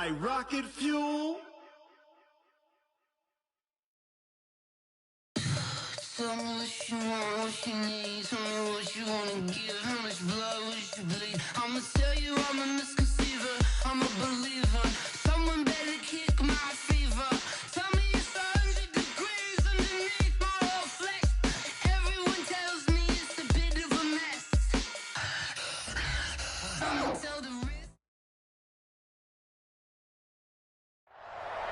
like rocket fuel. Tell me what you want, what you need. Tell me what you wanna give. How much blood would you bleed? I'ma tell you I'm a misconceiver. I'm a believer. Someone better kick my fever. Tell me it's 100 degrees underneath my whole flesh. Everyone tells me it's a bit of a mess. Someone tell the risk.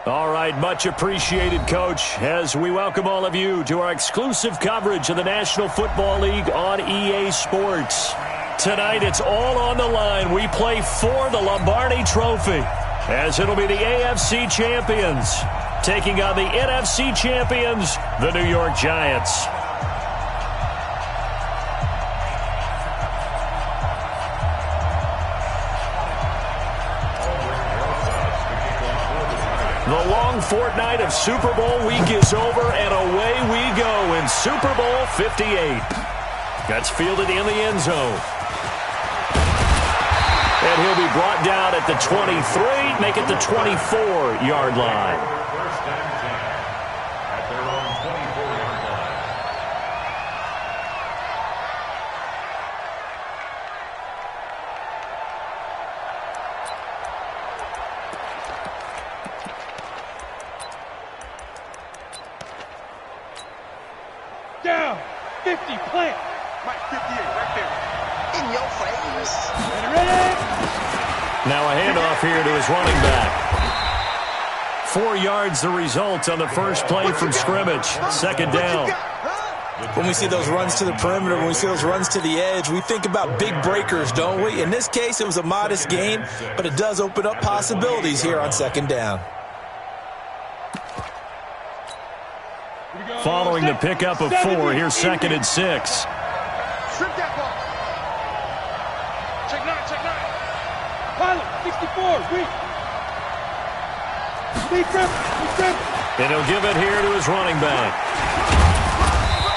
All right, much appreciated, Coach, as we welcome all of you to our exclusive coverage of the National Football League on EA Sports. Tonight, it's all on the line. We play for the Lombardi Trophy, as it'll be the AFC champions taking on the NFC champions, the New York Giants. The long fortnight of Super Bowl week is over, and away we go in Super Bowl 58. That's fielded in the end zone. And he'll be brought down at the 23, make it the 24-yard line. Down, 50, plant. Mike, 58, right there. In your face. Ready? Now a handoff here to his running back. 4 yards the result on the first play from scrimmage. Second down. When we see those runs to the perimeter, when we see those runs to the edge, we think about big breakers, don't we? In this case, it was a modest gain, but it does open up possibilities here on second down. Following the pickup of 4, here's 2nd and 6. Strip that ball. Check 9, check 9. Pilot, 64, weak. Big trip. And he'll give it here to his running back.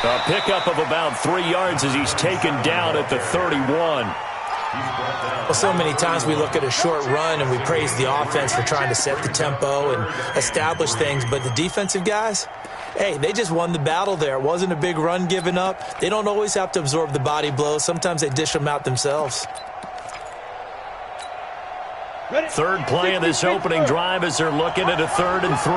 A pickup of about 3 yards as he's taken down at the 31. Well, so many times we look at a short run and we praise the offense for trying to set the tempo and establish things, but the defensive guys, hey, they just won the battle there. It wasn't a big run given up. They don't always have to absorb the body blows. Sometimes they dish them out themselves. Third play of this opening drive as they're looking at a 3rd and 3.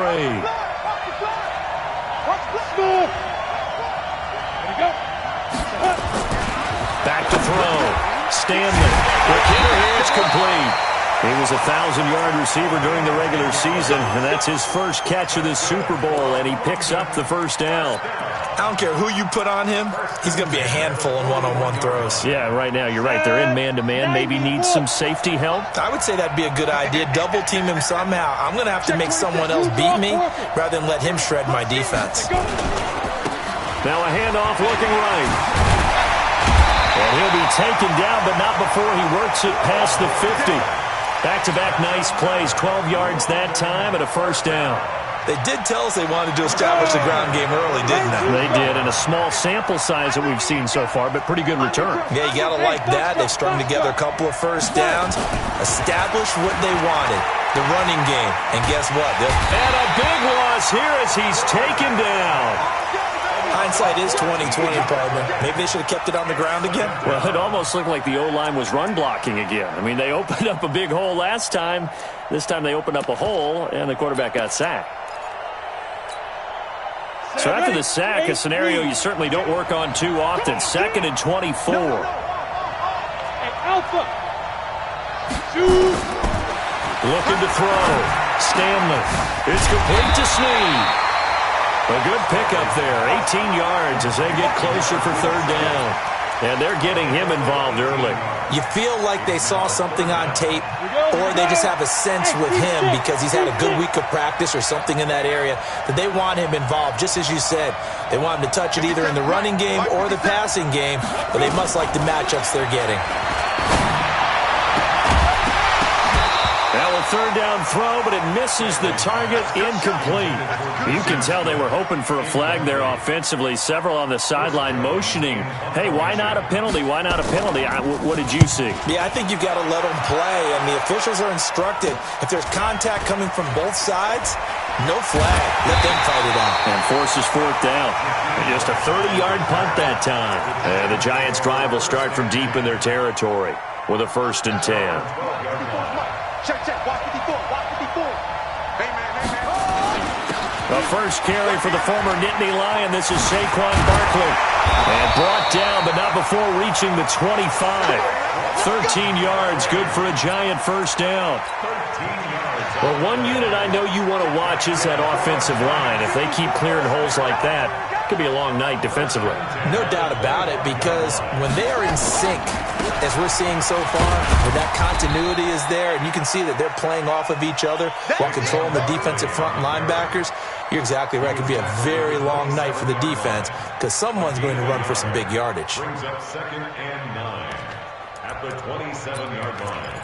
Back to throw. Stanley. The kicker here is complete. He was a 1,000-yard receiver during the regular season, and that's his first catch of this Super Bowl, and he picks up the first down. I don't care who you put on him, he's going to be a handful in one-on-one throws. Yeah, right now, you're right. They're in man-to-man. Maybe needs some safety help. I would say that'd be a good idea. Double-team him somehow. I'm going to have to make someone else beat me rather than let him shred my defense. Now a handoff looking right. And he'll be taken down, but not before he works it past the 50. Back-to-back nice plays, 12 yards that time and a first down. They did tell us they wanted to establish the ground game early, didn't they? They did, and a small sample size that we've seen so far, but pretty good return. Yeah, you got to like that. They've strung together a couple of first downs, established what they wanted, the running game. And guess what? And a big loss here as he's taken down. Hindsight is 20/20, partner. Maybe they should have kept it on the ground again. Well, it almost looked like the O-line was run blocking again. I mean, they opened up a big hole last time. This time they opened up a hole, and the quarterback got sacked. So after the sack, a scenario you certainly don't work on too often. 2nd and 24. Alpha. Looking to throw. Stanley. It's complete to Snead. A good pickup there. 18 yards as they get closer for 3rd down. And they're getting him involved early. You feel like they saw something on tape, or they just have a sense with him because he's had a good week of practice or something in that area that they want him involved. Just as you said, they want him to touch it either in the running game or the passing game, but they must like the matchups they're getting. Now with third down throw, but it misses the target, incomplete. You can tell they were hoping for a flag there offensively. Several on the sideline motioning, hey, why not a penalty? Why not a penalty? What did you see? Yeah, I think you've got to let them play, and the officials are instructed. If there's contact coming from both sides, no flag. Let them fight it out. And forces fourth down. Just a 30-yard punt that time. And the Giants' drive will start from deep in their territory with a 1st and 10. Check, watch 54, watch 54. Hey, man. The first carry for the former Nittany Lion. This is Saquon Barkley. And brought down, but not before reaching the 25. 13 yards, good for a Giant first down. Well, one unit I know you want to watch is that offensive line. If they keep clearing holes like that, it could be a long night defensively. No doubt about it, because when they are in sync, as we're seeing so far, when that continuity is there, and you can see that they're playing off of each other while controlling the defensive front linebackers, you're exactly right. It could be a very long night for the defense because someone's going to run for some big yardage. Brings up 2nd and 9 at the 27-yard line.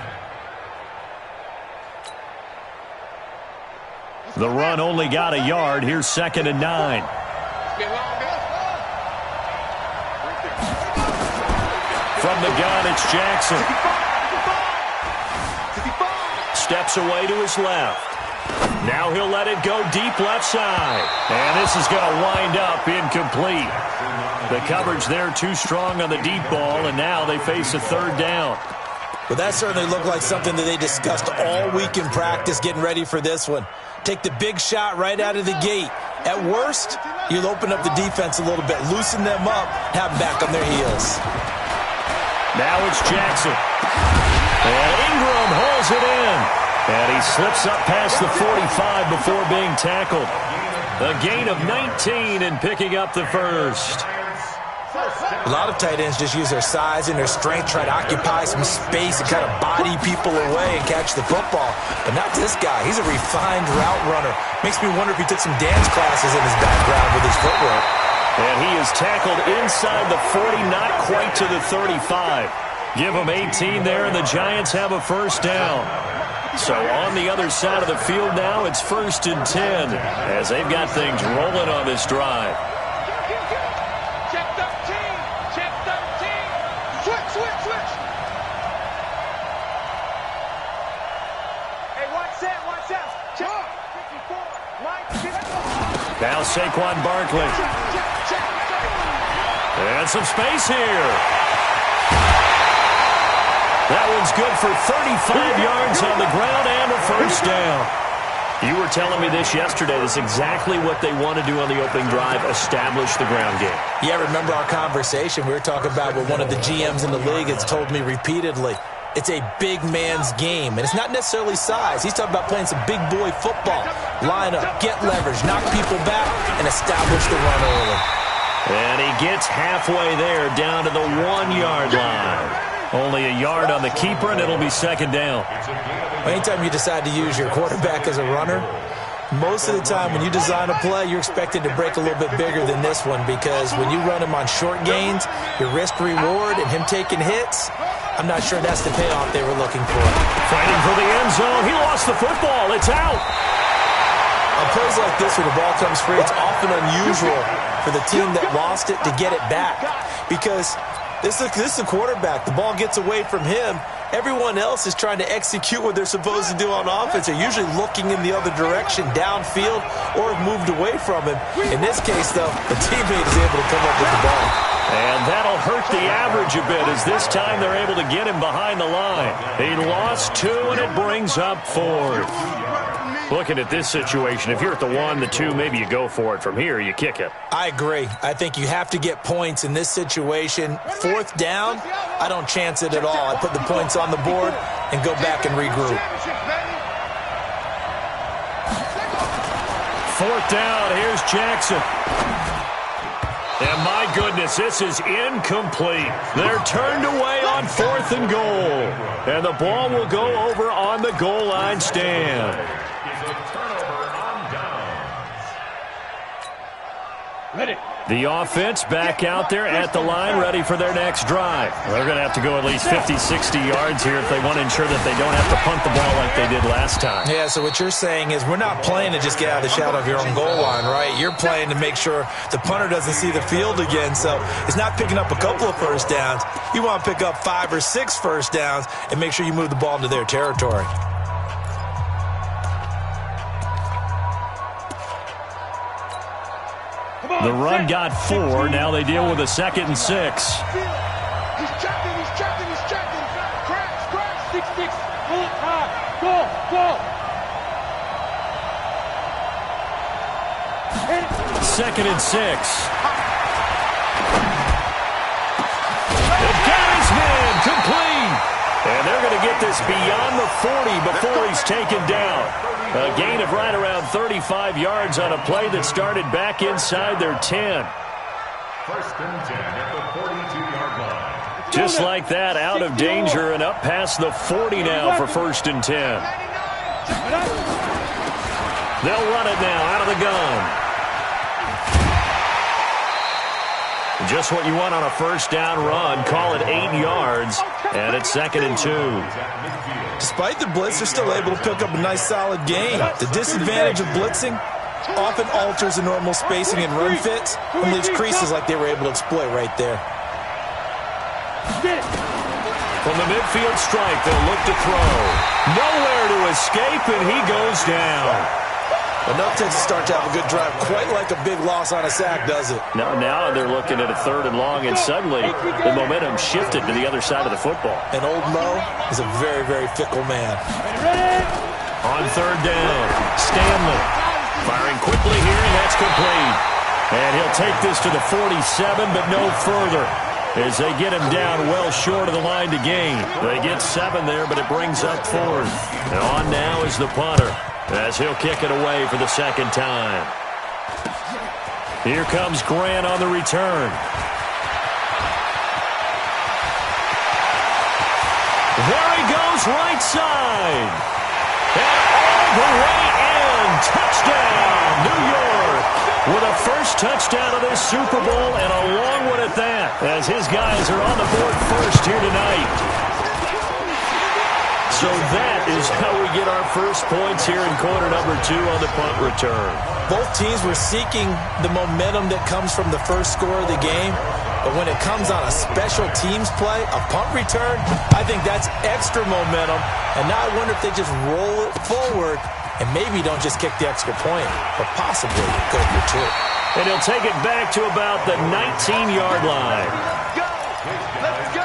The run only got a yard. Here's 2nd and 9. From the gun, it's Jackson. Steps away to his left. Now he'll let it go deep left side. And this is going to wind up incomplete. The coverage there too strong on the deep ball, and now they face a 3rd down. Well, that certainly looked like something that they discussed all week in practice getting ready for this one. Take the big shot right out of the gate. At worst, you'll open up the defense a little bit, loosen them up, have them back on their heels. Now it's Jackson. And Ingram holds it in. And he slips up past the 45 before being tackled. A gain of 19 and picking up the first. A lot of tight ends just use their size and their strength, try to occupy some space and kind of body people away and catch the football. But not this guy. He's a refined route runner. Makes me wonder if he took some dance classes in his background with his footwork. And he is tackled inside the 40, not quite to the 35. Give him 18 there, and the Giants have a first down. So on the other side of the field now, it's 1st and 10 as they've got things rolling on this drive. Now Saquon Barkley. And some space here. That one's good for 35 yards on the ground and a first down. You were telling me this yesterday. This is exactly what they want to do on the opening drive, establish the ground game. Yeah, remember our conversation. We were talking about what one of the GMs in the league has told me repeatedly. It's a big man's game, and it's not necessarily size. He's talking about playing some big boy football. Line up, get leverage, knock people back, and establish the run early. And he gets halfway there, down to the 1-yard line. Only a yard on the keeper, and it'll be 2nd down. Anytime you decide to use your quarterback as a runner, most of the time when you design a play, you're expected to break a little bit bigger than this one, because when you run him on short gains, your risk-reward and him taking hits, I'm not sure that's the payoff they were looking for. Fighting for the end zone. He lost the football. It's out. On plays like this, when the ball comes free, it's often unusual for the team that lost it to get it back, because this is a quarterback. The ball gets away from him. Everyone else is trying to execute what they're supposed to do on offense. They're usually looking in the other direction, downfield, or have moved away from him. In this case, though, the teammate is able to come up with the ball. And that'll hurt the average a bit, as this time they're able to get him behind the line. He lost 2, and it brings up 4th. Looking at this situation, if you're at the 1, the 2, maybe you go for it. From here, you kick it. I agree. I think you have to get points in this situation. 4th down, I don't chance it at all. I put the points on the board and go back and regroup. 4th down, here's Jackson. And my goodness, this is incomplete. They're turned away on 4th and goal. And the ball will go over on the goal line stand. Ready. The offense back out there at the line, ready for their next drive. They're going to have to go at least 50, 60 yards here if they want to ensure that they don't have to punt the ball like they did last time. Yeah, so what you're saying is we're not playing to just get out of the shadow of your own goal line, right? You're playing to make sure the punter doesn't see the field again. So it's not picking up a couple of first downs. You want to pick up 5 or 6 first downs and make sure you move the ball into their territory. The run got 4. Now they deal with a 2nd and 6. He's checking. Crash. 6-6. Pull it high. Go. 2nd and 6. The got his man complete. And they're going to get this beyond the 40 before he's taken down. A gain of right around 35 yards on a play that started back inside their 10. 1st and 10 at the 42-yard line. Just like that, out of danger and up past the 40 now for 1st and 10. They'll run it now out of the gun. Just what you want on a first down run. Call it 8 yards, and it's 2nd and 2. Despite the blitz, they're still able to pick up a nice, solid gain. The disadvantage of blitzing often alters the normal spacing and run fits and leaves creases like they were able to exploit right there. From the midfield strike, they'll look to throw. Nowhere to escape, and he goes down. Enough takes a start to have a good drive, quite like a big loss on a sack, does it? Now they're looking at a 3rd and long, and suddenly the momentum shifted to the other side of the football. And old Mo is a very, very fickle man. On 3rd down, Stanley firing quickly here, and that's complete. And he'll take this to the 47, but no further, as they get him down well short of the line to gain. They get 7 there, but it brings up 4th. And on now is the punter, as he'll kick it away for the 2nd time. Here comes Grant on the return. There he goes, right side. And all the way in. Touchdown, New York. With a first touchdown of this Super Bowl, and a long one at that, as his guys are on the board first here tonight. So that is how we get our first points here in quarter number 2 on the punt return. Both teams were seeking the momentum that comes from the first score of the game. But when it comes on a special teams play, a punt return, I think that's extra momentum. And now I wonder if they just roll it forward and maybe don't just kick the extra point, but possibly go for 2. And he'll take it back to about the 19-yard line. Go! Let's go!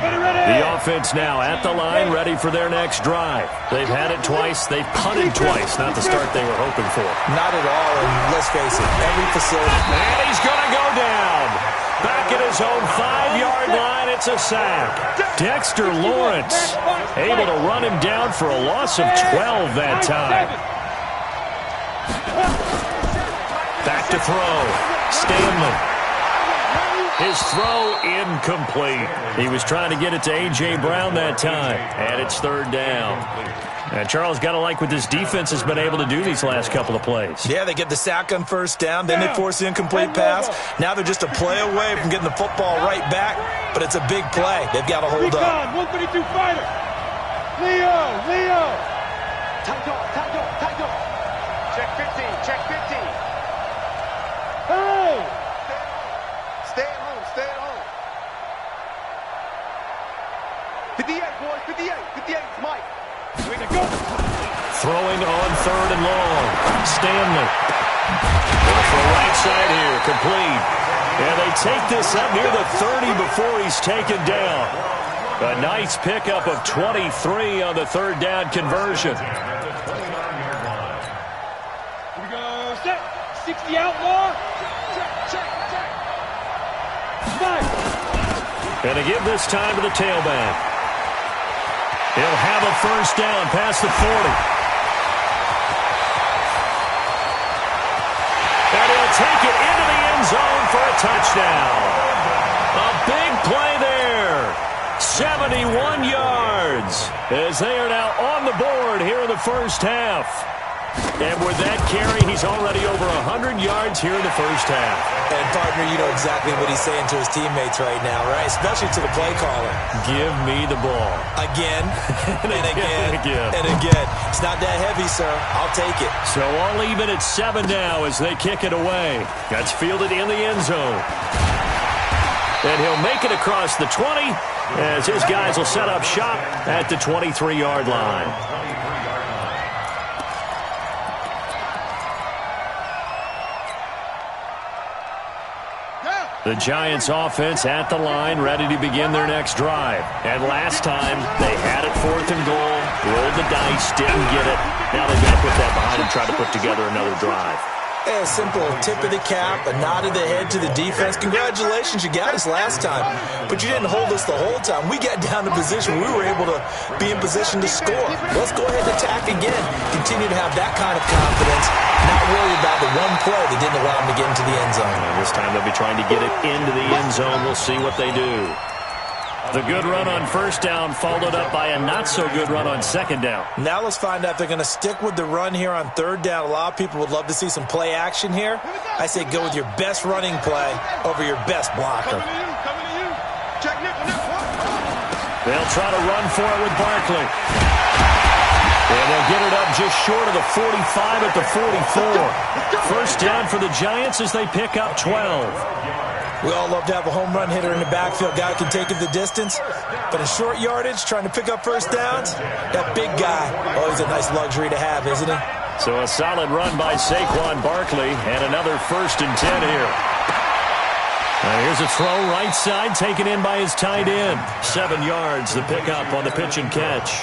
The offense now at the line, ready for their next drive. They've had it twice. They've punted twice. Not the start they were hoping for. Not at all, and let's face it, every facility. And he's going to go down. Back at his own 5-yard line, it's a sack. Dexter Lawrence able to run him down for a loss of 12 that time. Back to throw. Stanley. His throw incomplete. He was trying to get it to A.J. Brown that time, and it's 3rd down. And Charles, got to like what this defense has been able to do these last couple of plays. Yeah, they get the sack on 1st down, then they force the incomplete pass. Now they're just a play away from getting the football right back, but it's a big play. They've got to hold up. 132 fighter. Leo. Tight door. Check 15. Hey! Stay at home. 58, boys, 58, Mike. Way to go. Throwing on 3rd and long. Stanley. Going for the right side here, complete. And they take this up near the 30 before he's taken down. A nice pickup of 23 on the 3rd down conversion. Here we go. Set. 60 outlaw. Check. And to give this time to the tailback. He'll have a first down past the 40. And he'll take it into the end zone for a touchdown. A big play there. 71 yards as they are now on the board here in the first half. And with that carry, he's already over 100 yards here in the first half. And, partner, you know exactly what he's saying to his teammates right now, right? Especially to the play caller. Give me the ball. Again, and again, again. and again. It's not that heavy, sir. I'll take it. So all even at 7 now as they kick it away. That's fielded in the end zone. And he'll make it across the 20 as his guys will set up shop at the 23-yard line. The Giants offense at the line, ready to begin their next drive. And last time, they had it 4th and goal, rolled the dice, didn't get it. Now they've got to put that behind and try to put together another drive. A simple tip of the cap, a nod of the head to the defense. Congratulations, you got us last time. But you didn't hold us the whole time. We got down to position. We were able to be in position to score. Let's go ahead and attack again. Continue to have that kind of confidence. Not worry about the one play that didn't allow them to get into the end zone. And this time they'll be trying to get it into the end zone. We'll see what they do. The good run on first down followed up by a not-so-good run on second down. Now let's find out if they're going to stick with the run here on third down. A lot of people would love to see some play action here. I say go with your best running play over your best blocker. They'll try to run for it with Barkley. And they'll get it up just short of the 45 at the 44. First down for the Giants as they pick up 12. We all love to have a home run hitter in the backfield. Guy can take it the distance. But in short yardage, trying to pick up first downs, that big guy, always a nice luxury to have, isn't he? So a solid run by Saquon Barkley and another 1st and 10 here. Now here's a throw right side taken in by his tight end. 7 yards, the pickup on the pitch and catch.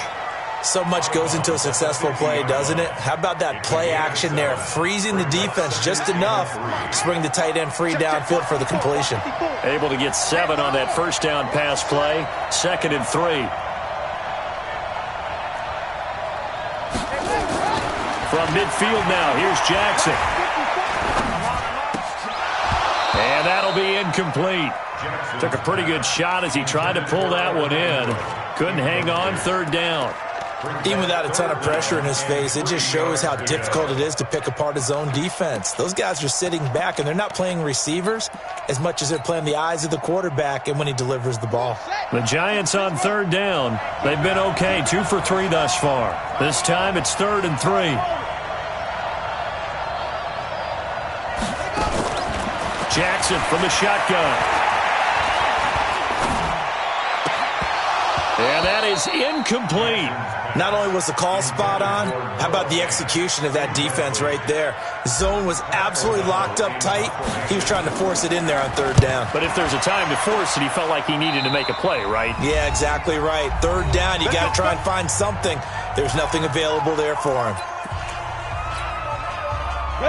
So much goes into a successful play, doesn't it? How about that play action there? Freezing the defense just enough to bring the tight end free downfield for the completion. Able to get 7 on that first down pass play. 2nd and 3. From midfield now, here's Jackson. And that'll be incomplete. Took a pretty good shot as he tried to pull that one in. Couldn't hang on, 3rd down. Even without a ton of pressure in his face, it just shows how difficult it is to pick apart his own defense. Those guys are sitting back, and they're not playing receivers as much as they're playing the eyes of the quarterback and when he delivers the ball. The Giants on 3rd down. They've been okay, 2 for 3 thus far. This time it's 3rd and 3. Jackson from the shotgun. And that is incomplete. Not only was the call spot on, how about the execution of that defense right there? Zone was absolutely locked up tight. He was trying to force it in there on 3rd down. But if there's a time to force it, he felt like he needed to make a play, right? Yeah, exactly right. 3rd down, you got to try and find something. There's nothing available there for him.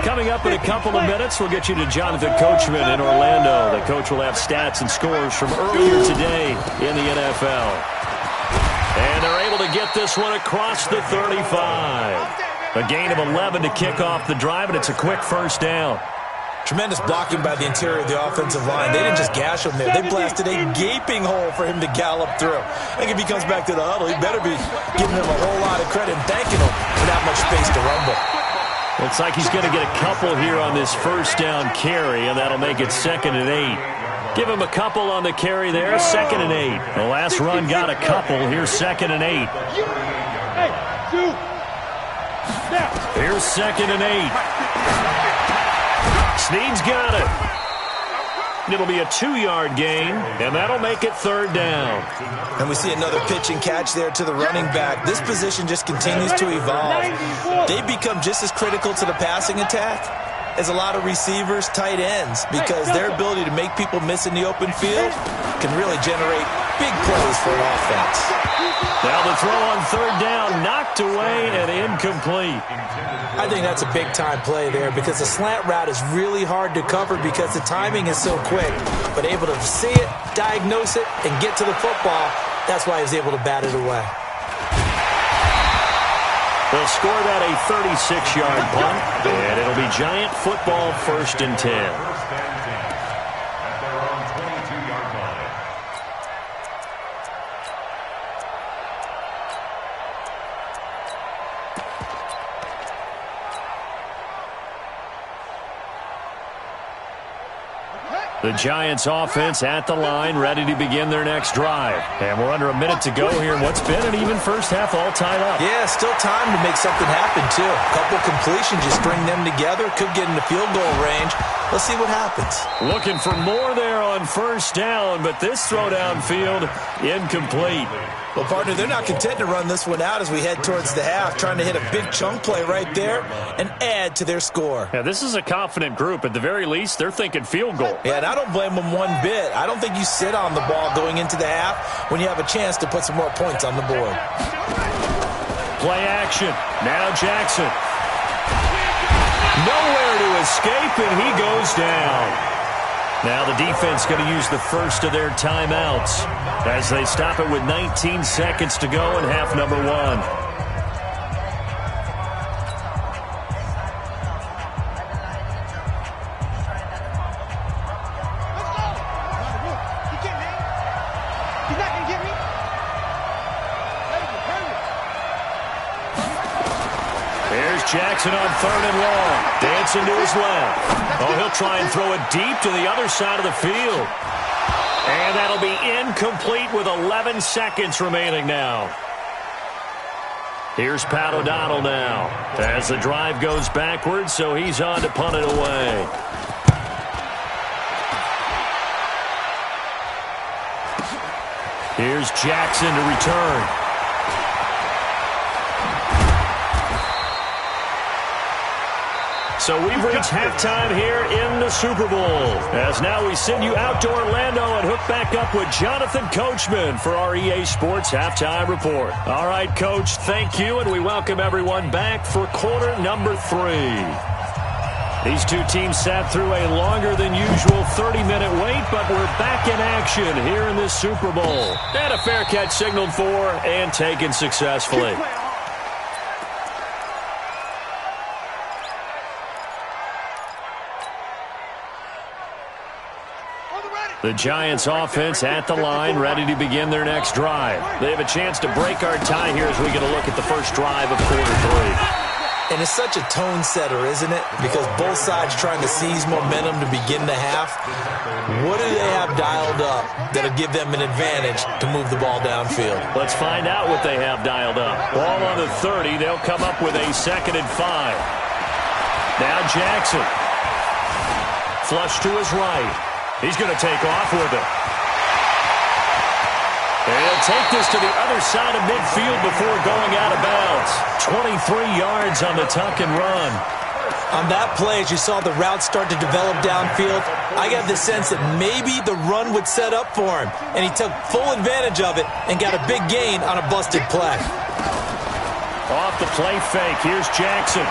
Coming up in a couple of minutes, we'll get you to Jonathan Coachman in Orlando. The coach will have stats and scores from earlier today in the NFL. And they're able to get this one across the 35. A gain of 11 to kick off the drive, and it's a quick first down. Tremendous blocking by the interior of the offensive line. They didn't just gash him there. They blasted a gaping hole for him to gallop through. I think if he comes back to the huddle, he better be giving him a whole lot of credit and thanking him for that much space to rumble. Looks like he's going to get a couple here on this first down carry, and that'll make it 2nd and 8. Give him a couple on the carry there, 2nd and 8. The last run got a couple. Here's 2nd and 8. Here's 2nd and 8. Snead's got it. It'll be a 2-yard gain, and that'll make it 3rd down. And we see another pitch and catch there to the running back. This position just continues to evolve. They become just as critical to the passing attack as a lot of receivers, tight ends, because their ability to make people miss in the open field can really generate big plays for an offense. Now the throw on 3rd down, knocked away and incomplete. I think that's a big-time play there because the slant route is really hard to cover because the timing is so quick. But able to see it, diagnose it, and get to the football, that's why he was able to bat it away. They'll score that a 36-yard punt, and it'll be Giant football 1st and 10. The Giants offense at the line, ready to begin their next drive. And we're under a minute to go here in what's been an even first half all tied up. Yeah, still time to make something happen, too. A couple completions, you string them together, could get into field goal range. Let's see what happens. Looking for more there on first down, but this throw downfield incomplete. Well, partner, they're not content to run this one out as we head towards the half, trying to hit a big chunk play right there and add to their score. Yeah, this is a confident group. At the very least, they're thinking field goal. Yeah, and I don't blame them one bit. I don't think you sit on the ball going into the half when you have a chance to put some more points on the board. Play action. Now Jackson. Nowhere to escape, and he goes down. Now the defense going to use the first of their timeouts as they stop it with 19 seconds to go in half number one. Jackson on third and long. Dancing to his left. Oh, he'll try and throw it deep to the other side of the field. And that'll be incomplete with 11 seconds remaining now. Here's Pat O'Donnell now. As the drive goes backwards, so he's on to punt it away. Here's Jackson to return. So we've reached halftime here in the Super Bowl. As now we send you out to Orlando and hook back up with Jonathan Coachman for our EA Sports Halftime Report. All right, Coach, thank you, and we welcome everyone back for quarter number 3. These two teams sat through a longer than usual 30-minute wait, but we're back in action here in this Super Bowl. And a fair catch signaled for and taken successfully. The Giants offense at the line, ready to begin their next drive. They have a chance to break our tie here as we get a look at the first drive of quarter 3. And it's such a tone setter, isn't it? Because both sides trying to seize momentum to begin the half. What do they have dialed up that'll give them an advantage to move the ball downfield? Let's find out what they have dialed up. Ball on the 30. They'll come up with a 2nd and 5. Now Jackson. Flush to his right. He's going to take off with it. And he'll take this to the other side of midfield before going out of bounds. 23 yards on the tuck and run. On that play, as you saw the route start to develop downfield, I got the sense that maybe the run would set up for him. And he took full advantage of it and got a big gain on a busted play. Off the play fake. Here's Jackson.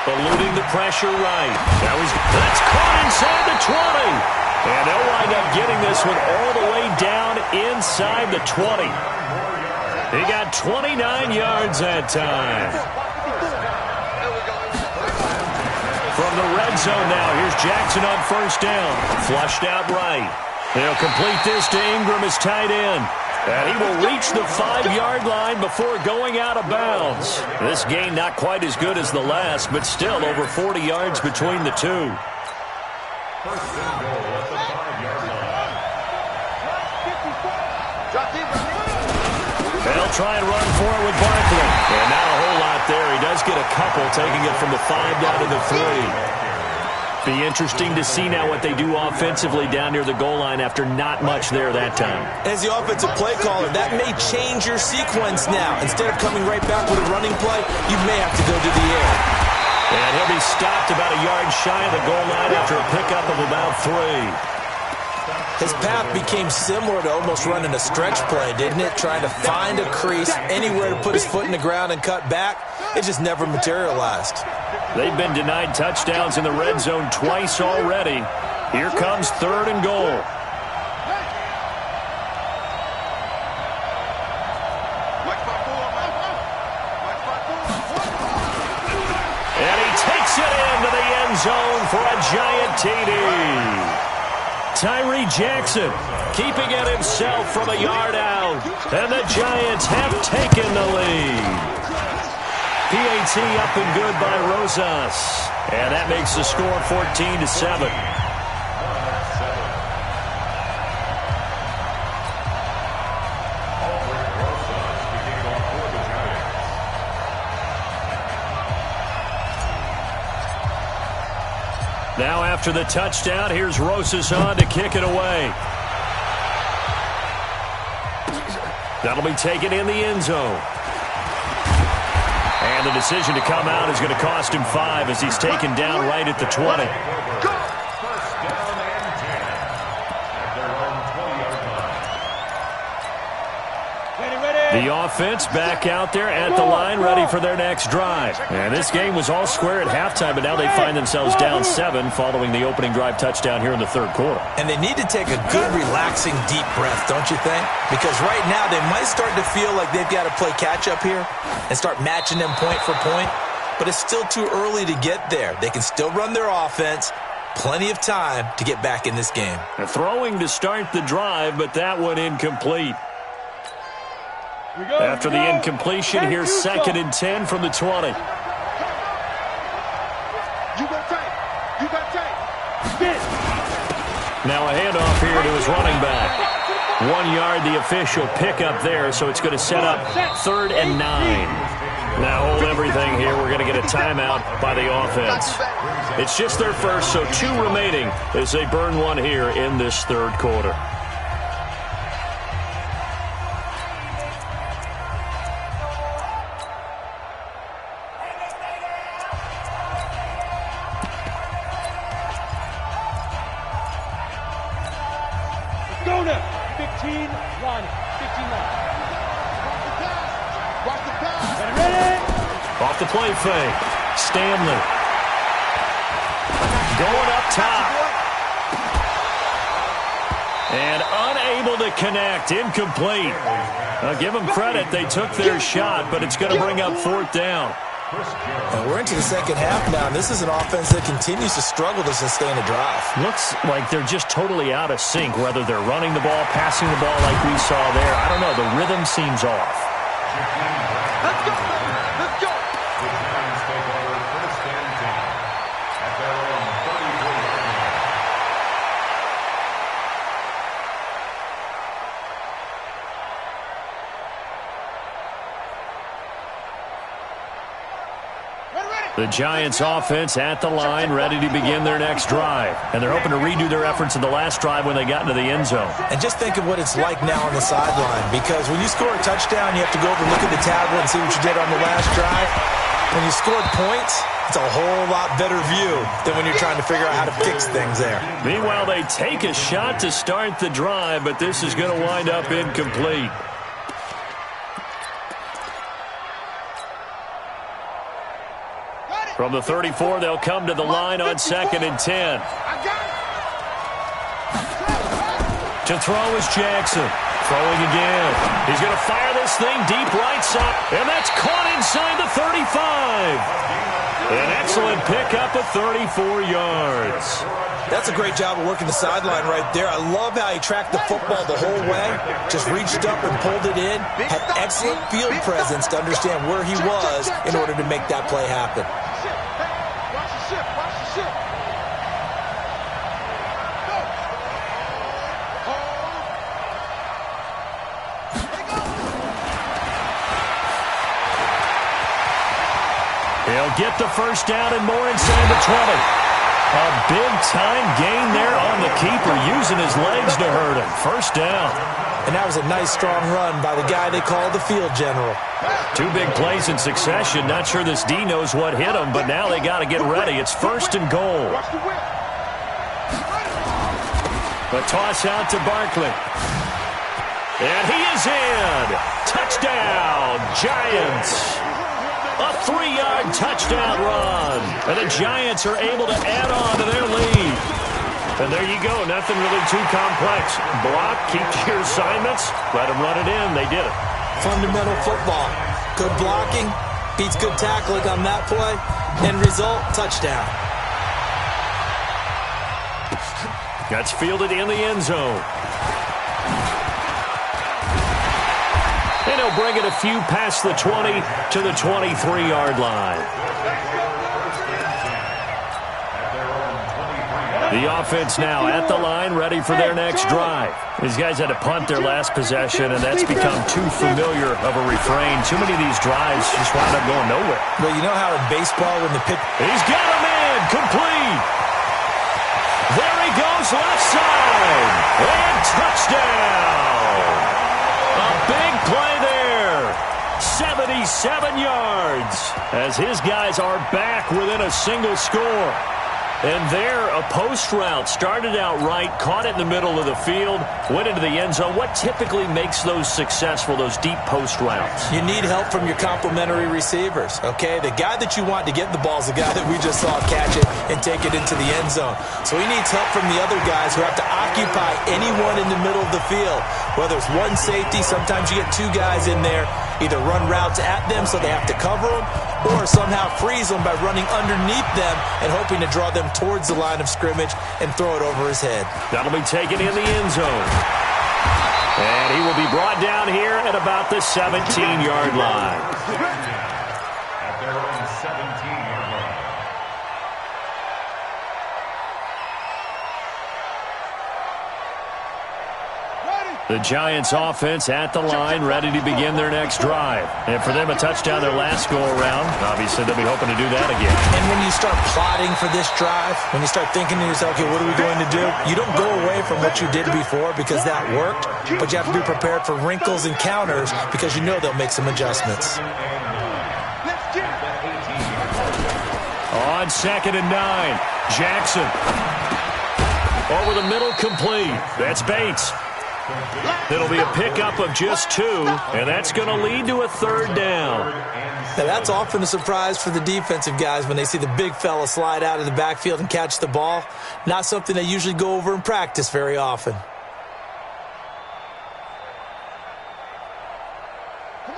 Eluding the pressure right. That's caught inside the 20. And they'll wind up getting this one all the way down inside the 20. He got 29 yards that time. From the red zone now, here's Jackson on first down. Flushed out right. They'll complete this to Ingram as tight end. And he will reach the 5-yard line before going out of bounds. This gain not quite as good as the last, but still over 40 yards between the two. First and goal at the 5-yard line. They'll try and run for it with Barkley. And not a whole lot there. He does get a couple, taking it from the 5 down to the 3. Be interesting to see now what they do offensively down near the goal line after not much there that time. As the offensive play caller, that may change your sequence now. Instead of coming right back with a running play, you may have to go to the air. And he'll be stopped about a yard shy of the goal line after a pickup of about 3. His path became similar to almost running a stretch play, didn't it? Trying to find a crease, anywhere to put his foot in the ground and cut back. It just never materialized. They've been denied touchdowns in the red zone twice already. Here comes 3rd and goal. And he takes it into the end zone for a giant TD. Tyree Jackson keeping it himself from a yard out. And the Giants have taken the lead. PAT up and good by Rosas. And that makes the score 14-7. Now after the touchdown, here's Rosas on to kick it away. That'll be taken in the end zone. And the decision to come out is going to cost him 5 as he's taken down right at the 20. The offense back out there at the line, ready for their next drive. And this game was all square at halftime, but now they find themselves down 7 following the opening drive touchdown here in the third quarter. And they need to take a good, relaxing, deep breath, don't you think? Because right now they might start to feel like they've got to play catch-up here and start matching them point for point. But it's still too early to get there. They can still run their offense. Plenty of time to get back in this game. They're throwing to start the drive, but that one incomplete. After the incompletion, here's 2nd and 10 from the 20. Now a handoff here to his running back. 1 yard, the official pickup there, so it's going to set up 3rd and 9. Now hold everything here. We're going to get a timeout by the offense. It's just their first, so 2 remaining as they burn one here in this third quarter. Go now. 15 line. 15 line. Watch the pass. Ready? Off the play fake. Stanley. Going up top. And unable to connect. Incomplete. Now give them credit. They took their shot, but it's going to bring up 4th down. And we're into the second half now, and this is an offense that continues to struggle to sustain a drive. Looks like they're just totally out of sync, whether they're running the ball, passing the ball like we saw there. I don't know. The rhythm seems off. Let's go. Let's go. The Giants take over 1st and 10 at their own 33-yard line. The Giants offense at the line, ready to begin their next drive. And they're hoping to redo their efforts in the last drive when they got into the end zone. And just think of what it's like now on the sideline, because when you score a touchdown, you have to go over and look at the tablet and see what you did on the last drive. When you scored points, it's a whole lot better view than when you're trying to figure out how to fix things there. Meanwhile, they take a shot to start the drive, but this is going to wind up incomplete. From the 34, they'll come to the line on 2nd and 10. To throw is Jackson. Throwing again. He's going to fire this thing deep right side. And that's caught inside the 35. An excellent pickup of 34 yards. That's a great job of working the sideline right there. I love how he tracked the football the whole way. Just reached up and pulled it in. Had excellent field presence to understand where he was in order to make that play happen. He'll get the first down and more inside the 20. A big-time gain there on the keeper, using his legs to hurt him. First down. And that was a nice, strong run by the guy they call the field general. 2 big plays in succession. Not sure this D knows what hit him, but now they got to get ready. It's 1st and goal. The toss out to Barkley. And he is in. Touchdown, Giants. A 3-yard touchdown run. And the Giants are able to add on to their lead. And there you go. Nothing really too complex. Block, keep your assignments, let them run it in. They did it. Fundamental football. Good blocking, beats good tackling on that play. End result, touchdown. That's fielded in the end zone. And he'll bring it a few past the 20 to the 23-yard line. The offense now at the line, ready for their next drive. These guys had to punt their last possession, and that's become too familiar of a refrain. Too many of these drives just wound up going nowhere. Well, you know how in baseball when the pitch... He's got him in, complete. There he goes, left side. And touchdown. A big play there. 77 yards as his guys are back within a single score. And there, a post route started out right, caught it in the middle of the field, went into the end zone. What typically makes those successful, those deep post routes? You need help from your complementary receivers, okay? The guy that you want to get the ball is the guy that we just saw catch it and take it into the end zone. So he needs help from the other guys who have to occupy anyone in the middle of the field. Whether it's one safety, sometimes you get two guys in there, either run routes at them so they have to cover them, or somehow freeze them by running underneath them and hoping to draw them towards the line of scrimmage and throw it over his head. That'll be taken in the end zone. And he will be brought down here at about the 17-yard line. At their own 17-yard line. The Giants offense at the line, ready to begin their next drive. And for them, a touchdown their last go-around. Obviously, they'll be hoping to do that again. And when you start plotting for this drive, when you start thinking to yourself, okay, what are we going to do? You don't go away from what you did before because that worked, but you have to be prepared for wrinkles and counters because you know they'll make some adjustments. On 2nd and 9, Jackson. Over the middle, complete. That's Bates. It'll be a pickup of just 2, and that's going to lead to a 3rd down. Now, that's often a surprise for the defensive guys when they see the big fella slide out of the backfield and catch the ball. Not something they usually go over in practice very often.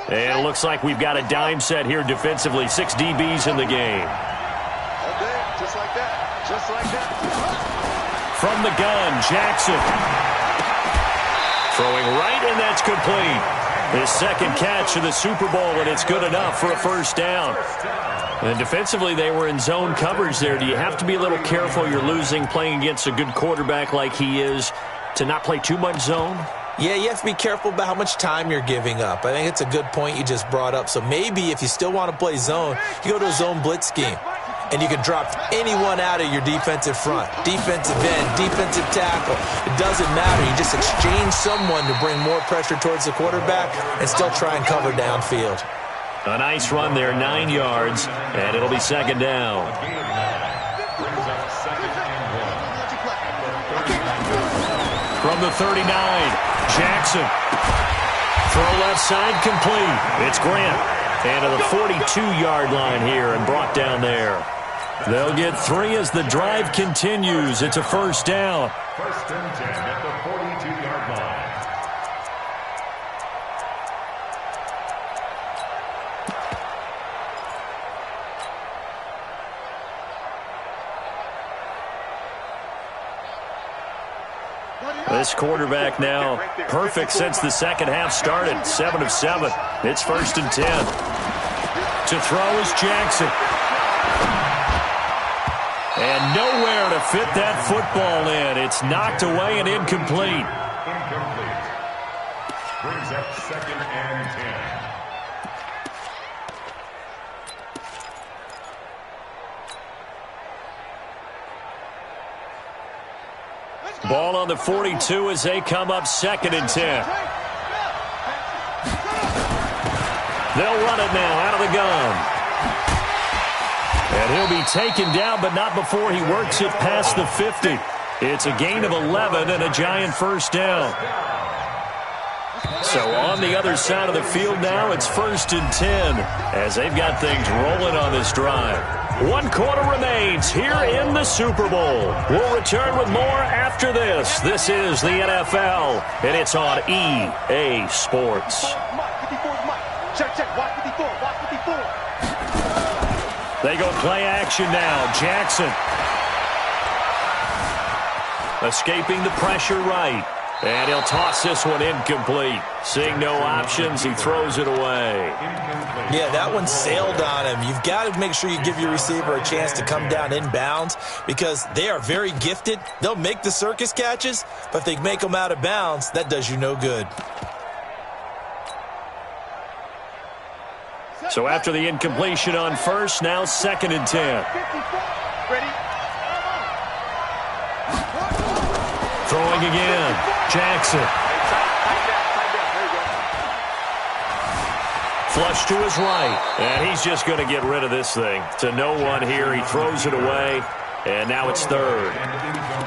And it looks like we've got a dime set here defensively. 6 DBs in the game. Okay, just like that. Just like that. From the gun, Jackson. Throwing right, and that's complete. His second catch of the Super Bowl, and it's good enough for a 1st down. And defensively, they were in zone coverage there. Do you have to be a little careful? You're losing, playing against a good quarterback like he is, to not play too much zone? Yeah, you have to be careful about how much time you're giving up. I think it's a good point you just brought up. So maybe if you still want to play zone, you go to a zone blitz scheme. And you can drop anyone out of your defensive front. Defensive end, defensive tackle. It doesn't matter. You just exchange someone to bring more pressure towards the quarterback and still try and cover downfield. A nice run there, 9 yards, and it'll be 2nd down. From the 39, Jackson. Throw left side, complete. It's Grant. And to the 42-yard line here and brought down there. They'll get 3 as the drive continues. It's a 1st down. 1st and 10 at the 42-yard line. This quarterback now perfect since the second half started. 7 of 7. It's 1st and 10. To throw is Jackson. And nowhere to fit that football in. It's knocked away and incomplete. Incomplete. Brings up 2nd and 10. Ball on the 42 as they come up 2nd and 10. They'll run it now out of the gun. And he'll be taken down, but not before he works it past the 50. It's a gain of 11 and a Giant 1st down. So on the other side of the field now, it's 1st and 10 as they've got things rolling on this drive. 1 quarter remains here in the Super Bowl. We'll return with more after this. This is the NFL, and it's on EA Sports. They go play action now. Jackson. Escaping the pressure right. And he'll toss this one incomplete. Seeing no options, he throws it away. Yeah, that one sailed on him. You've got to make sure you give your receiver a chance to come down inbounds because they are very gifted. They'll make the circus catches, but if they make them out of bounds, that does you no good. So after the incompletion on 1st, now 2nd and 10. Ready? Throwing again. Jackson. Flush to his right. And he's just going to get rid of this thing. To no one here. He throws it away. And now it's third.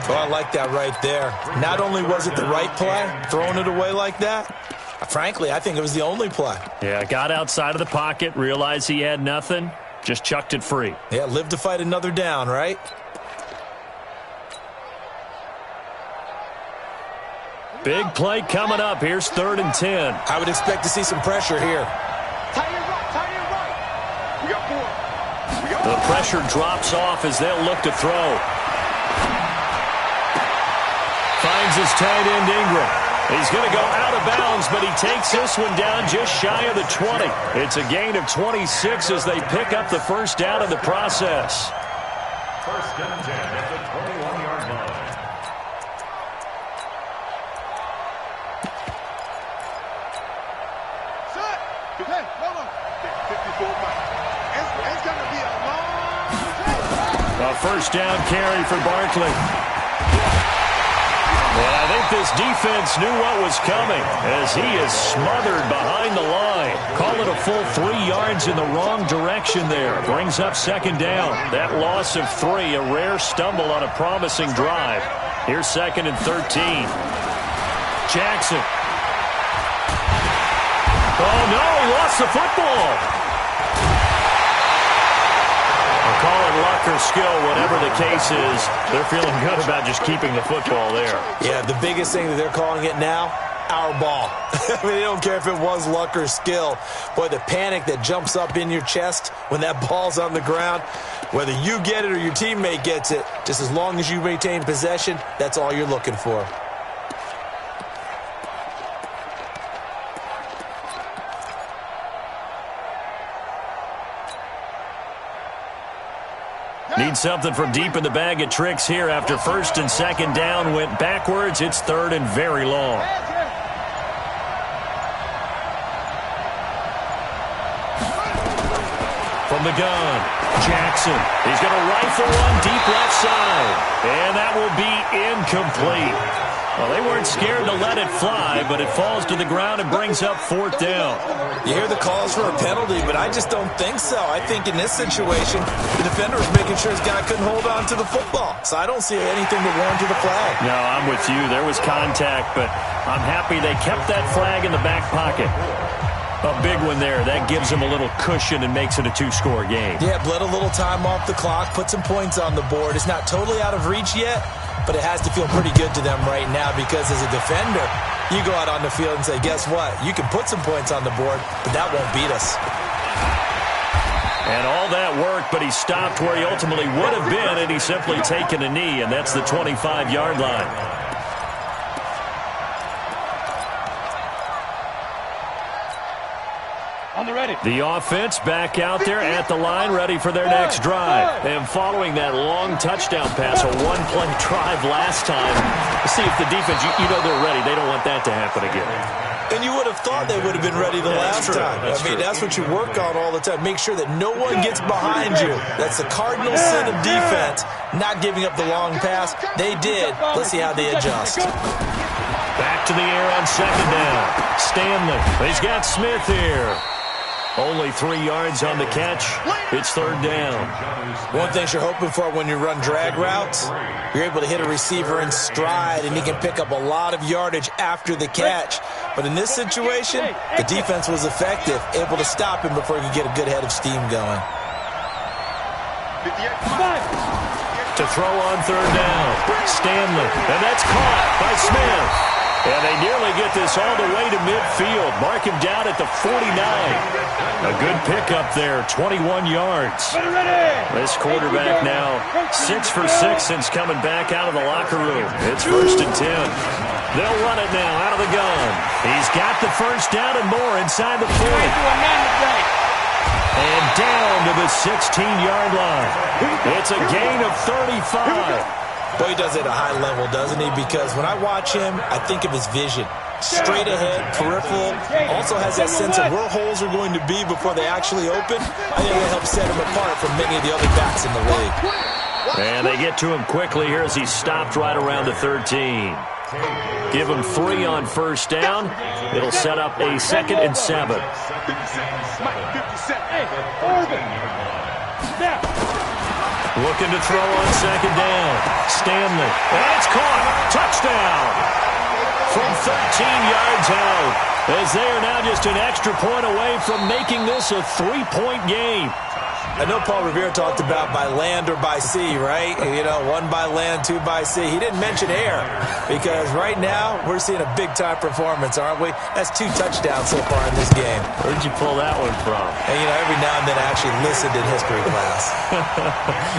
Oh, I like that right there. Not only was it the right play, throwing it away like that, frankly, I think it was the only play. Yeah, got outside of the pocket, realized he had nothing, just chucked it free. Yeah, live to fight another down, right? Big play coming up. Here's 3rd and 10. I would expect to see some pressure here. The pressure drops off as they'll look to throw. Finds his tight end, Ingram. He's going to go out of bounds, but he takes this one down just shy of the 20. It's a gain of 26 as they pick up the first down in the process. 1st and 10 at the 21-yard line. A first down carry for Barkley. And I think this defense knew what was coming as he is smothered behind the line. Call it a full 3 yards in the wrong direction there. Brings up 2nd down. That loss of 3, a rare stumble on a promising drive. Here's 2nd and 13. Jackson. Oh, no, he lost the football. Call it luck or skill, whatever the case is. They're feeling good about just keeping the football there. Yeah, the biggest thing that they're calling it now, our ball. I mean, they don't care if it was luck or skill. Boy, the panic that jumps up in your chest when that ball's on the ground, whether you get it or your teammate gets it, just as long as you maintain possession, that's all you're looking for. Need something from deep in the bag of tricks here after 1st and 2nd down went backwards. It's 3rd and very long. From the gun, Jackson. He's going to rifle one deep left side. And that will be incomplete. Well, they weren't scared to let it fly, but it falls to the ground and brings up 4th down. You hear the calls for a penalty, but I just don't think so. I think in this situation, the defender was making sure his guy couldn't hold on to the football. So I don't see anything that warranted a flag. No, I'm with you. There was contact, but I'm happy they kept that flag in the back pocket. A big one there. That gives them a little cushion and makes it a 2-score game. Yeah, bled a little time off the clock, put some points on the board. It's not totally out of reach yet, but it has to feel pretty good to them right now because as a defender, you go out on the field and say, guess what? You can put some points on the board, but that won't beat us. And all that work, but he stopped where he ultimately would have been, and he's simply taken a knee, and that's the 25-yard line. On the ready. The offense back out there at the line, ready for their next drive. And following that long touchdown pass, a one-play drive last time, see if the defense, you know they're ready. They don't want that to happen again. And you would have thought they would have been ready the last time. I mean, that's what you work on all the time. Make sure that no one gets behind you. That's the cardinal sin of defense, not giving up the long pass. They did. Let's see how they adjust. Back to the air on 2nd down. Stanley. He's got Smith here. Only 3 yards on the catch. It's 3rd down. One thing you're hoping for when you run drag routes, you're able to hit a receiver in stride, and he can pick up a lot of yardage after the catch. But in this situation, the defense was effective, able to stop him before he could get a good head of steam going. To throw on 3rd down. Stanley. And that's caught by Smith. And they nearly get this all the way to midfield. Mark him down at the 49. A good pickup there, 21 yards. This quarterback now 6 for 6 since coming back out of the locker room. It's 1st and 10. They'll run it now out of the gun. He's got the first down and more inside the 40. And down to the 16-yard line. It's a gain of 35. Boy, he does it at a high level, doesn't he? Because when I watch him, I think of his vision. Straight ahead, peripheral. Also has that sense of where holes are going to be before they actually open. I think that helps set him apart from many of the other backs in the league. And they get to him quickly here as he's stopped right around the 13. Give him 3 on first down. It'll set up a 2nd and 7. Looking to throw on 2nd down. Stanley. And it's caught. Touchdown. From 13 yards out. As they are now just an extra point away from making this a 3-point game. I know Paul Revere talked about by land or by sea, right? You know, 1 by land, 2 by sea. He didn't mention air because right now we're seeing a big-time performance, aren't we? That's 2 touchdowns so far in this game. Where'd you pull that one from? And, you know, every now and then I actually listened in history class.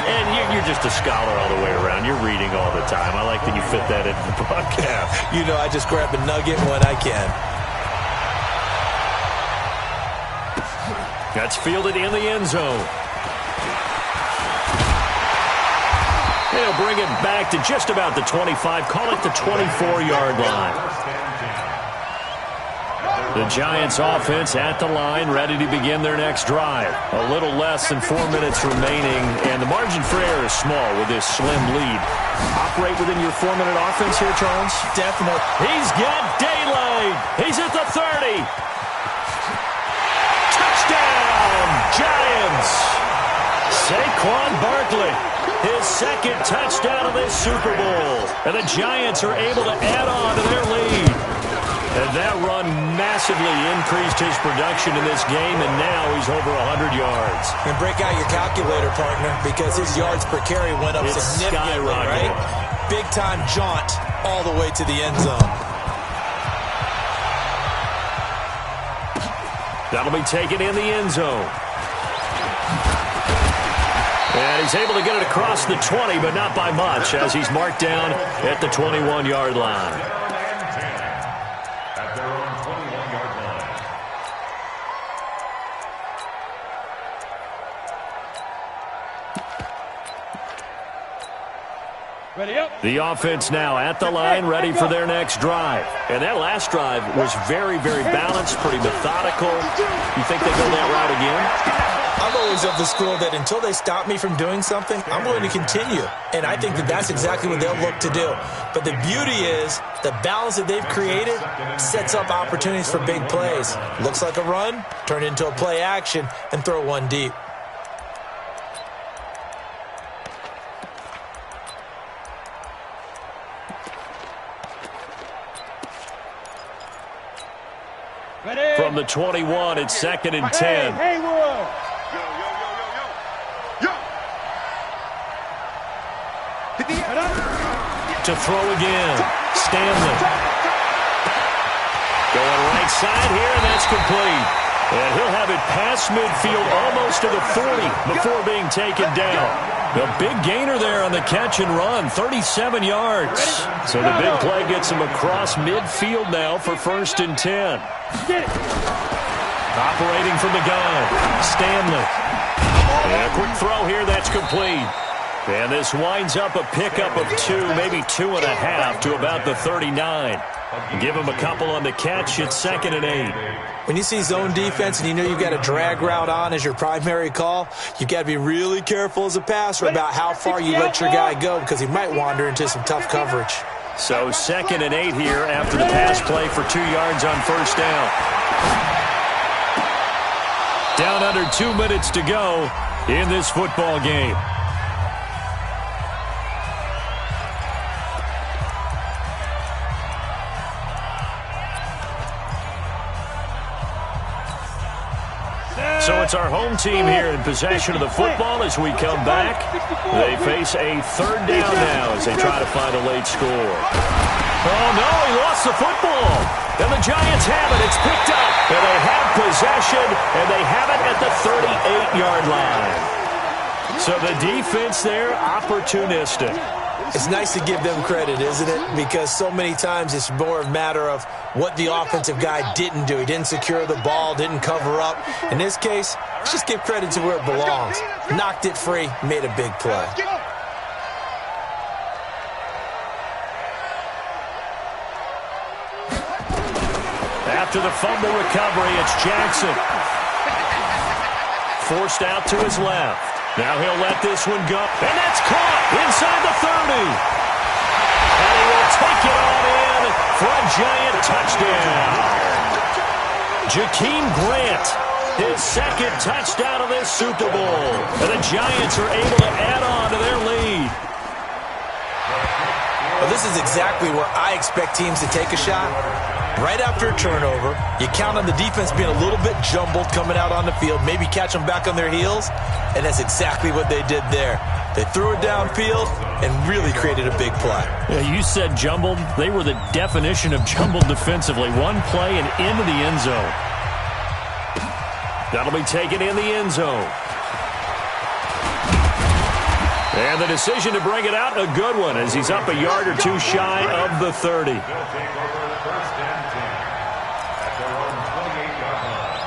And you're just a scholar all the way around. You're reading all the time. I like that you fit that into the broadcast. You know, I just grab a nugget when I can. That's fielded in the end zone. They'll bring it back to just about the 25. Call it the 24-yard line. The Giants offense at the line, ready to begin their next drive. A little less than 4 minutes remaining, and the margin for error is small with this slim lead. Operate within your 4-minute offense here, Charles? Definitely. He's got daylight. He's at the 30. Touchdown, Giants. Saquon Barkley, his 2nd touchdown of this Super Bowl. And the Giants are able to add on to their lead. And that run massively increased his production in this game, and now he's over 100 yards. And break out your calculator, partner, because his yards per carry went up significantly, right? Big-time jaunt all the way to the end zone. That'll be taken in the end zone. And he's able to get it across the 20, but not by much, as he's marked down at the 21-yard line. At their own 21-yard line. Ready up. The offense now at the line, ready for their next drive. And that last drive was very, very balanced, pretty methodical. You think they go that route again? I'm always of the school that until they stop me from doing something, I'm going to continue. And I think that that's exactly what they'll look to do. But the beauty is the balance that they've created sets up opportunities for big plays. Looks like a run, turn into a play action, and throw one deep. Ready. From the 21, it's 2nd and 10. Hey, Haywood. To throw again. Stanley. Going right side here, and that's complete. And he'll have it past midfield almost to the 40 before being taken down. The big gainer there on the catch and run, 37 yards. So the big play gets him across midfield now for 1st and 10. Operating from the gun, Stanley. And a quick throw here, that's complete. And this winds up a pickup of 2, maybe 2.5 to about the 39. Give him a couple on the catch. It's 2nd and 8. When you see zone defense and you know you've got a drag route on as your primary call, you've got to be really careful as a passer about how far you let your guy go because he might wander into some tough coverage. So 2nd and 8 here after the pass play for 2 yards on first down. Down under 2 minutes to go in this football game. So it's our home team here in possession of the football as we come back. They face a 3rd down now as they try to find a late score. Oh, no, he lost the football. And the Giants have it. It's picked up. And they have possession, and they have it at the 38-yard line. So the defense there, opportunistic. It's nice to give them credit, isn't it? Because so many times it's more a matter of what the offensive guy didn't do. He didn't secure the ball, didn't cover up. In this case, let's just give credit to where it belongs. Knocked it free, made a big play. After the fumble recovery, it's Jackson. Forced out to his left. Now he'll let this one go. And that's caught inside the 30. And he will take it on in for a Giant touchdown. Jakeem Grant, his second touchdown of this Super Bowl. And the Giants are able to add on to their lead. Well, this is exactly where I expect teams to take a shot. Right after a turnover, you count on the defense being a little bit jumbled coming out on the field, maybe catch them back on their heels, and that's exactly what they did there. They threw it downfield and really created a big play. Yeah, you said jumbled. They were the definition of jumbled defensively. One play and into the end zone. That'll be taken in the end zone. And the decision to bring it out, a good one, as he's up a yard or two shy of the 30. They'll take over first and 10 at their own 28-yard line.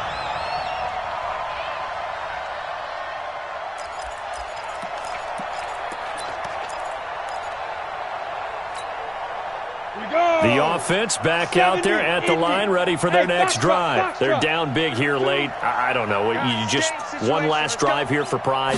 The offense back out there at the line, ready for their next drive. They're down big here late. I don't know. You just one last drive here for pride?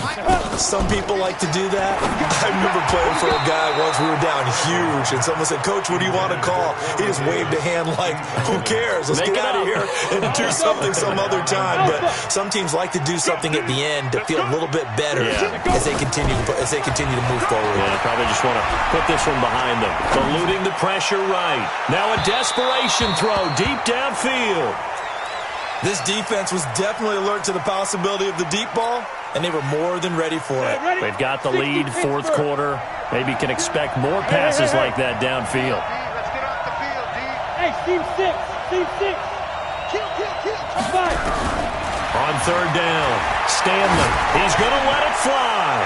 Some people like to do that. I remember playing for a guy once. We were down huge, and someone said, "Coach, what do you want to call?" He just waved a hand like, "Who cares? Let's get out of here and do something some other time." But some teams like to do something at the end to feel a little bit better as they continue to move forward. Yeah, probably just want to put this one behind them. Eluding the pressure right. Now a desperation throw deep downfield. This defense was definitely alert to the possibility of the deep ball, and they were more than ready for it. They've got the lead, fourth quarter. Maybe can expect more passes like that downfield. Let's get off the field, D. Hey, team 6. Team 6. Kill. 5. On third down, Stanley. He's going to let it fly.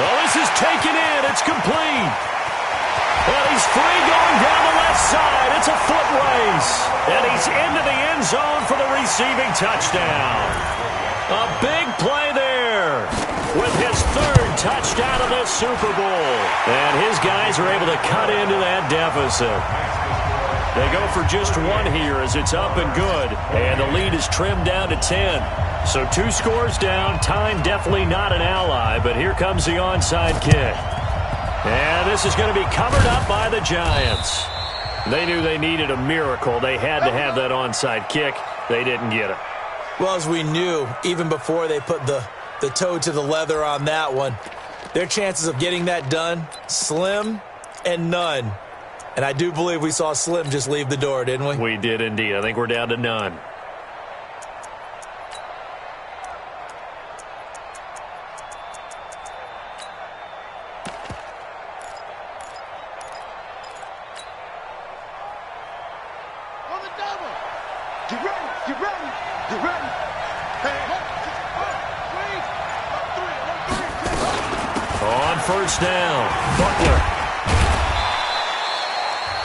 Well, this is taken in. It's complete. Well, he's free going down the left side. It's a foot race. And he's into the end zone for the receiving touchdown. A big play there with his third touchdown of the Super Bowl. And his guys are able to cut into that deficit. They go for just one here as it's up and good. And the lead is trimmed down to 10. So 2 scores down. Time definitely not an ally, but here comes the onside kick. And this is going to be covered up by the Giants. They knew they needed a miracle. They had to have that onside kick. They didn't get it. Well, as we knew, even before they put the toe to the leather on that one, their chances of getting that done, slim and none. And I do believe we saw Slim just leave the door, didn't we? We did indeed. I think we're down to none. First down, Butler.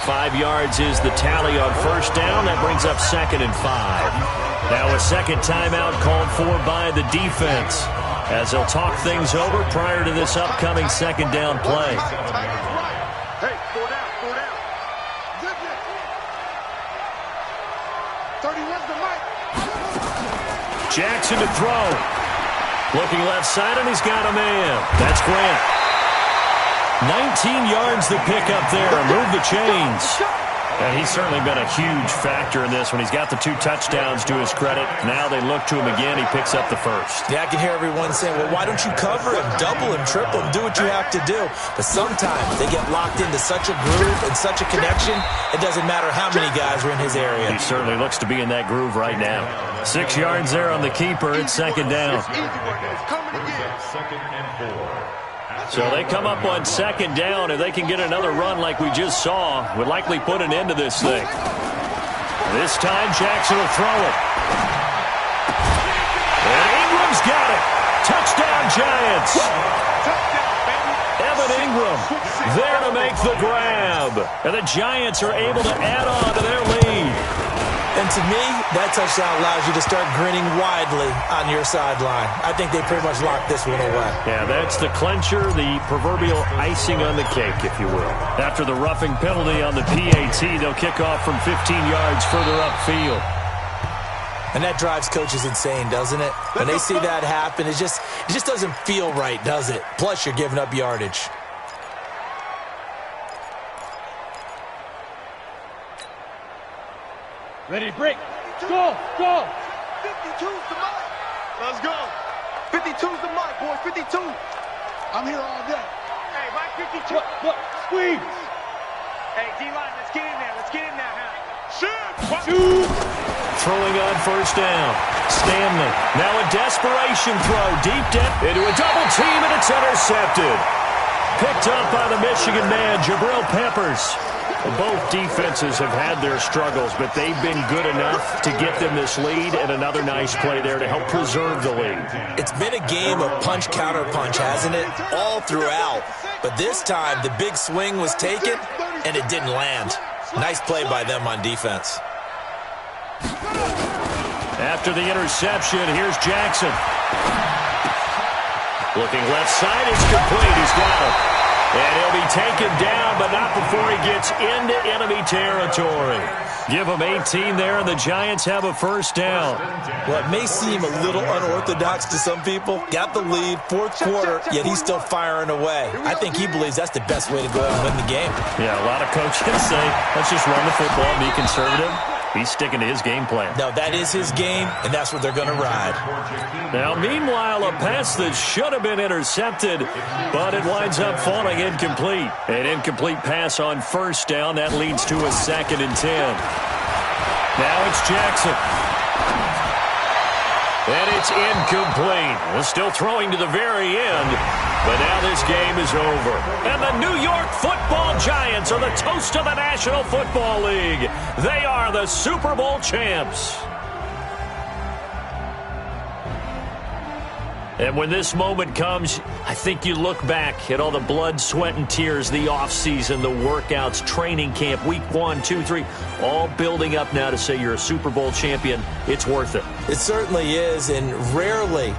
5 yards is the tally on first down. That brings up 2nd and 5. Now a second timeout called for by the defense as they'll talk things over prior to this upcoming second down play. Hey, 4 down. 31's the mic. Jackson to throw. Looking left side, and he's got a man. That's Grant. 19 yards the pick up there. Move the chains. And he's certainly been a huge factor in this when he's got the 2 touchdowns to his credit. Now they look to him again. He picks up the first. Yeah, I can hear everyone saying, well, why don't you cover him, double him, triple him, do what you have to do. But sometimes they get locked into such a groove and such a connection, it doesn't matter how many guys are in his area. He certainly looks to be in that groove right now. 6 yards there on the keeper. It's second down. Second and 4. So they come up on second down. If they can get another run like we just saw, would likely put an end to this thing. This time Jackson will throw it. And Ingram's got it. Touchdown Giants. Evan Ingram there to make the grab. And the Giants are able to add on to their lead. And to me, that touchdown allows you to start grinning widely on your sideline. I think they pretty much locked this one away. Yeah, that's the clincher, the proverbial icing on the cake, if you will. After the roughing penalty on the PAT, they'll kick off from 15 yards further upfield. And that drives coaches insane, doesn't it? When they see that happen, it just doesn't feel right, does it? Plus, you're giving up yardage. Ready to break. Go, go. 52's the mic. Let's go. 52's the mic, boy. 52. I'm here all day. Hey, Mike 52. Look, squeeze. Hey, D-line, let's get in there. Let's get in there, huh? Shoot. Throwing on first down. Stanley. Now a desperation throw. Deep down into a double team, and it's intercepted. Picked up by the Michigan man, Jabril Peppers. Both defenses have had their struggles, but they've been good enough to get them this lead, and another nice play there to help preserve the lead. It's been a game of punch-counter-punch, hasn't it? All throughout. But this time, the big swing was taken, and it didn't land. Nice play by them on defense. After the interception, here's Jackson. Looking left side, it's complete. He's got it. And he'll be taken down, but not before he gets into enemy territory. Give him 18 there, and the Giants have a first down. Well, it may seem a little unorthodox to some people. Got the lead, fourth quarter, yet he's still firing away. I think he believes that's the best way to go out and win the game. Yeah, a lot of coaches say, let's just run the football, be conservative. He's sticking to his game plan. No, that is his game, and that's what they're going to ride. Now, meanwhile, a pass that should have been intercepted, but it winds up falling incomplete. An incomplete pass on first down. That leads to a 2nd and 10. Now it's Jackson. And it's incomplete. Well, still throwing to the very end, but now this game is over. And the New York Football Giants are the toast of the National Football League. They are the Super Bowl champs. And when this moment comes, I think you look back at all the blood, sweat, and tears, the offseason, the workouts, training camp, week 1, 2, 3, all building up now to say you're a Super Bowl champion. It's worth it. It certainly is, and rarely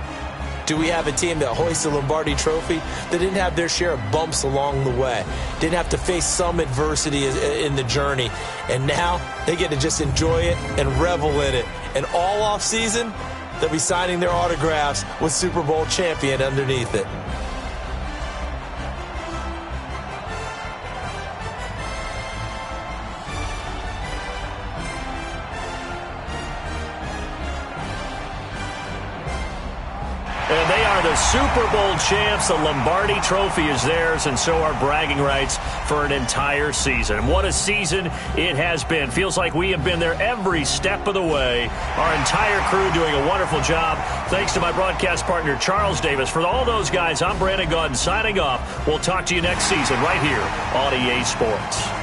do we have a team that hoists a Lombardi trophy that didn't have their share of bumps along the way, didn't have to face some adversity in the journey, and now they get to just enjoy it and revel in it. And all offseason, they'll be signing their autographs with Super Bowl champion underneath it. And they are the Super Bowl champs. The Lombardi Trophy is theirs, and so are bragging rights for an entire season. And what a season it has been. Feels like we have been there every step of the way. Our entire crew doing a wonderful job. Thanks to my broadcast partner, Charles Davis. For all those guys, I'm Brandon Gaudin signing off. We'll talk to you next season right here on EA Sports.